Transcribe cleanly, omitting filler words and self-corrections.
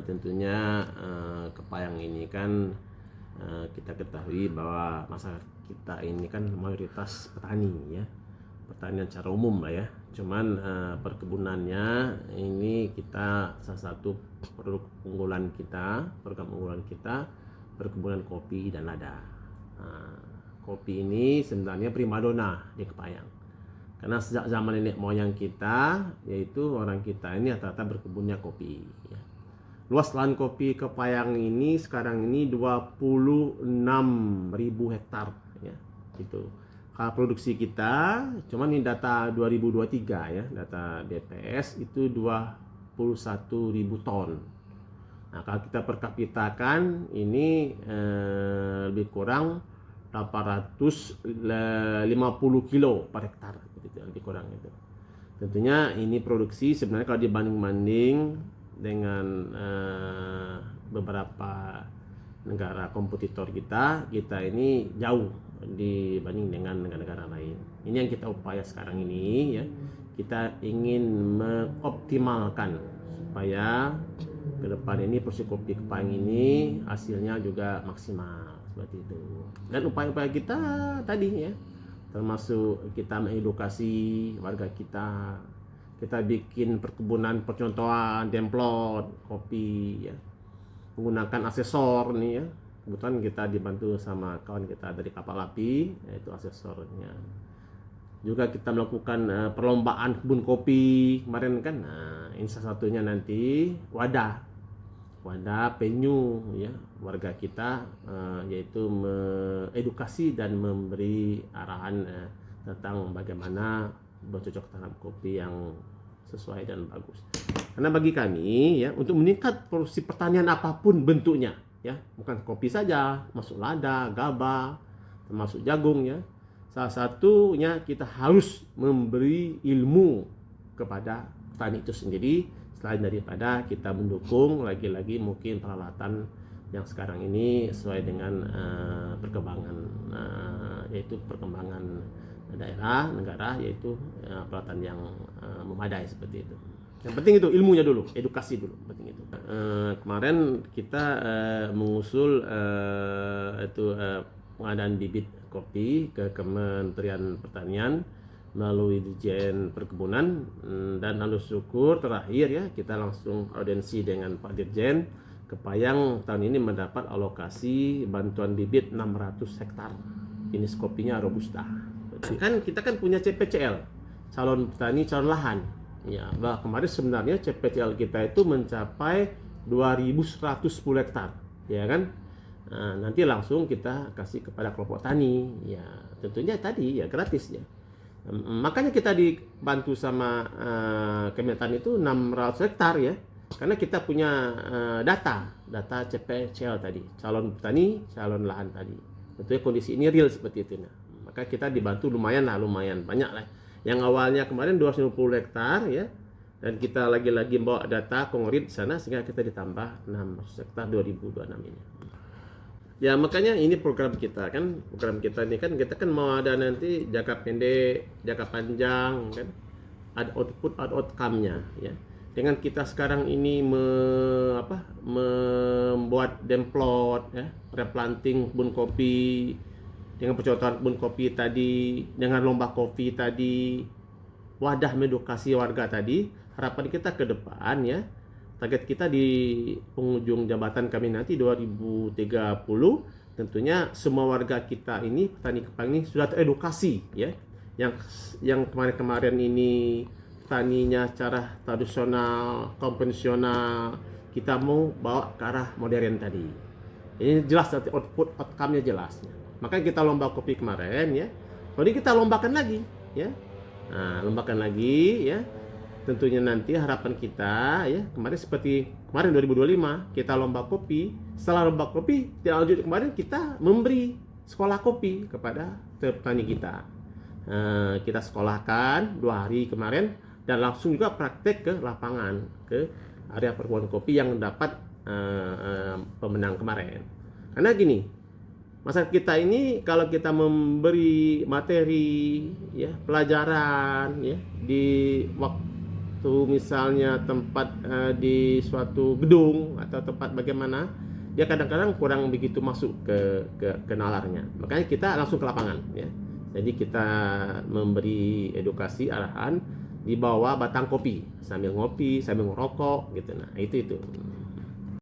tentunya Kepayang ini kan kita ketahui bahwa masyarakat kita ini kan mayoritas petani ya, pertanian secara umum lah ya. Cuman perkebunannya ini kita salah satu produk unggulan kita, program unggulan kita perkebunan kopi dan lada. Kopi ini sebenarnya primadona di Kepayang. Karena sejak zaman nenek moyang kita, yaitu orang kita ini rata-rata berkebunnya kopi. Ya. Luas lahan kopi Kepayang ini sekarang ini 26.000 hektar. Ya, itu. Kalau produksi kita, cuman ini data 2023 ya, data BPS itu 21.000 ton. Nah, kalau kita perkapitakan ini lebih kurang 850 kilo per hektar, gitu, lebih kurang itu. Tentunya ini produksi sebenarnya kalau dibanding-banding dengan beberapa negara kompetitor kita ini jauh dibanding dengan negara-negara lain. Ini yang kita upaya sekarang ini ya. Kita ingin mengoptimalkan supaya ke depan ini produksi kopi Kepayang ini hasilnya juga maksimal seperti itu. Dan upaya-upaya kita tadi ya, termasuk kita mengedukasi warga kita bikin perkebunan percontohan demplot kopi ya, menggunakan asesor nih ya. Kebetulan kita dibantu sama kawan kita dari kapal api, yaitu asesornya. Juga kita melakukan perlombaan kebun kopi kemarin kan. Nah, ini salah satunya nanti wadah penyu ya warga kita, yaitu mengedukasi dan memberi arahan tentang bagaimana bercocok tanam kopi yang sesuai dan bagus. Karena bagi kami ya, untuk meningkat produksi pertanian apapun bentuknya ya, bukan kopi saja, masuk lada, gabah, termasuk jagung ya. Salah satunya kita harus memberi ilmu kepada petani itu sendiri, selain daripada kita mendukung lagi-lagi mungkin peralatan yang sekarang ini sesuai dengan perkembangan yaitu perkembangan daerah, negara, yaitu peralatan yang memadai seperti itu. Yang penting itu ilmunya dulu, edukasi dulu, penting itu. Kemarin kita mengusul pengadaan bibit kopi ke Kementerian Pertanian melalui Dirjen Perkebunan, dan lalu syukur terakhir ya kita langsung audiensi dengan Pak Dirjen. Kepayang tahun ini mendapat alokasi bantuan bibit 600 hektar jenis kopinya Robusta. Kan kita kan punya CPCL, calon petani calon lahan. Ya, bahwa kemarin sebenarnya CPCL kita itu mencapai 2110 hektar, ya kan? Nah, nanti langsung kita kasih kepada kelompok tani. Ya, tentunya tadi ya gratis ya. Makanya kita dibantu sama Kementan itu 600 hektar ya. Karena kita punya data CPCL tadi, calon petani, calon lahan tadi. Tentunya kondisi ini real seperti itu. Nah, maka kita dibantu lumayan banyak lah. Yang awalnya kemarin 250 hektar ya, dan kita lagi-lagi bawa data konkret di sana sehingga kita ditambah 600 hektar 2026 ini. Ya makanya ini program kita kan, ini kan kita kan mau ada nanti jangka pendek, jangka panjang kan, ada output, ada outcome-nya ya. Dengan kita sekarang ini membuat demplot ya, replanting kebun kopi, dengan percontohan kebun kopi tadi, dengan lomba kopi tadi, wadah mengedukasi warga tadi, harapan kita ke depan ya, target kita di penghujung jabatan kami nanti 2030, tentunya semua warga kita ini, petani Kepayang ini sudah teredukasi ya. Yang kemarin-kemarin ini petaninya secara tradisional, konvensional, kita mau bawa ke arah modern tadi. Ini jelas nanti outcome-nya jelas. Makanya kita lomba kopi kemarin ya. Jadi kita lombakan lagi ya. Nah, lombakan lagi ya. Tentunya nanti harapan kita ya, kemarin seperti kemarin 2025 kita lomba kopi. Setelah lomba kopi, tidak lanjut kemarin kita memberi sekolah kopi kepada petani kita. Kita sekolahkan 2 hari kemarin dan langsung juga praktek ke lapangan, ke area perkebunan kopi yang dapat pemenang kemarin. Karena gini, masyarakat kita ini kalau kita memberi materi ya, pelajaran ya di waktu suatu misalnya tempat di suatu gedung atau tempat bagaimana, dia kadang-kadang kurang begitu masuk ke nalarnya. Makanya kita langsung ke lapangan ya. Jadi kita memberi edukasi arahan di bawah batang kopi sambil ngopi sambil ngerokok gitu. Nah itu